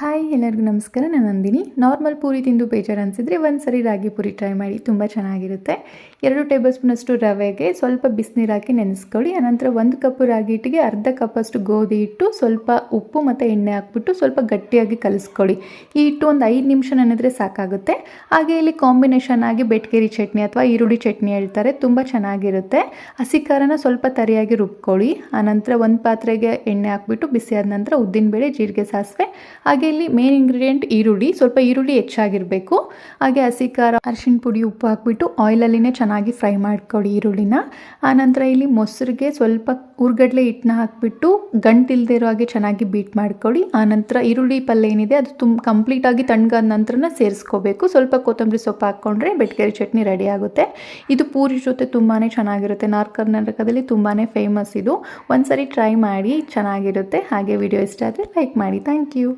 Hi ಎಲ್ಲರಿಗೂ ನಮಸ್ಕಾರ. ನಾನು ನಂದಿನಿ. ನಾರ್ಮಲ್ ಪೂರಿ ತಿಂದು ಬೇಜಾರು ಅನಿಸಿದರೆ ಒಂದ್ಸರಿ ರಾಗಿ ಪೂರಿ ಟ್ರೈ ಮಾಡಿ, ತುಂಬ ಚೆನ್ನಾಗಿರುತ್ತೆ. 2 ಟೇಬಲ್ ಸ್ಪೂನಷ್ಟು ರವೆಗೆ ಸ್ವಲ್ಪ ಬಿಸಿನೀರು ಹಾಕಿ ನೆನೆಸ್ಕೊಳ್ಳಿ. ಆನಂತರ 1 ಕಪ್ ರಾಗಿ ಹಿಟ್ಟಿಗೆ ಅರ್ಧ ಕಪ್ಪಷ್ಟು ಗೋಧಿ ಹಿಟ್ಟು, ಸ್ವಲ್ಪ ಉಪ್ಪು ಮತ್ತು ಎಣ್ಣೆ ಹಾಕ್ಬಿಟ್ಟು ಸ್ವಲ್ಪ ಗಟ್ಟಿಯಾಗಿ ಕಲಿಸ್ಕೊಳ್ಳಿ. ಈ ಹಿಟ್ಟು ಒಂದು 5 ನಿಮಿಷ ನೆನೆದ್ರೆ ಸಾಕಾಗುತ್ತೆ. ಹಾಗೆ ಇಲ್ಲಿ ಕಾಂಬಿನೇಷನ್ ಆಗಿ ಬೆಟ್ಗೇರಿ ಚಟ್ನಿ ಅಥವಾ ಈರುಳ್ಳಿ ಚಟ್ನಿ ಹೇಳ್ತಾರೆ, ತುಂಬ ಚೆನ್ನಾಗಿರುತ್ತೆ. ಹಸಿ ಖಾರನ ಸ್ವಲ್ಪ ತರಿಯಾಗಿ ರುಬ್ಕೊಳ್ಳಿ. ಆನಂತರ ಒಂದು ಪಾತ್ರೆಗೆ ಎಣ್ಣೆ ಹಾಕ್ಬಿಟ್ಟು ಬಿಸಿಯಾದ ನಂತರ ಉದ್ದಿನಬೇಳೆ, ಜೀರಿಗೆ, ಸಾಸಿವೆ, ಹಾಗೆ ಇಲ್ಲಿ ಮೇನ್ ಇಂಗ್ರೀಡಿಯೆಂಟ್ ಈರುಳ್ಳಿ. ಸ್ವಲ್ಪ ಈರುಳ್ಳಿ ಹೆಚ್ಚಾಗಿರಬೇಕು. ಹಾಗೆ ಹಸಿ ಖಾರ, ಅರಿಶಿಣ ಪುಡಿ, ಉಪ್ಪು ಹಾಕ್ಬಿಟ್ಟು ಆಯಿಲಲ್ಲಿನೇ ಚೆನ್ನಾಗಿ ಫ್ರೈ ಮಾಡ್ಕೊಳ್ಳಿ ಈರುಳ್ಳಿನ. ಆನಂತರ ಇಲ್ಲಿ ಮೊಸರಿಗೆ ಸ್ವಲ್ಪ ಹುರ್ಗಡ್ಲೆ ಹಿಟ್ಟನ್ನ ಹಾಕ್ಬಿಟ್ಟು ಗಂಟಿಲ್ದೇ ಇರೋ ಹಾಗೆ ಚೆನ್ನಾಗಿ ಬೀಟ್ ಮಾಡ್ಕೊಳ್ಳಿ. ಆನಂತರ ಈರುಳ್ಳಿ ಪಲ್ಯ ಏನಿದೆ ಅದು ಕಂಪ್ಲೀಟಾಗಿ ತಣ್ಣಗಾದ ನಂತರನ ಸೇರಿಸ್ಕೋಬೇಕು. ಸ್ವಲ್ಪ ಕೊತ್ತಂಬರಿ ಸೊಪ್ಪು ಹಾಕ್ಕೊಂಡ್ರೆ ಬೆಟ್ಗೇರಿ ಚಟ್ನಿ ರೆಡಿ ಆಗುತ್ತೆ. ಇದು ಪೂರಿ ಜೊತೆ ತುಂಬಾ ಚೆನ್ನಾಗಿರುತ್ತೆ. ನಾರ್ತ್ ಕರ್ನಾಟಕದಲ್ಲಿ ತುಂಬಾ ಫೇಮಸ್ ಇದು. ಒಂದ್ಸರಿ ಟ್ರೈ ಮಾಡಿ, ಚೆನ್ನಾಗಿರುತ್ತೆ. ಹಾಗೆ ವಿಡಿಯೋ ಇಷ್ಟ ಆದರೆ ಲೈಕ್ ಮಾಡಿ. Thank you.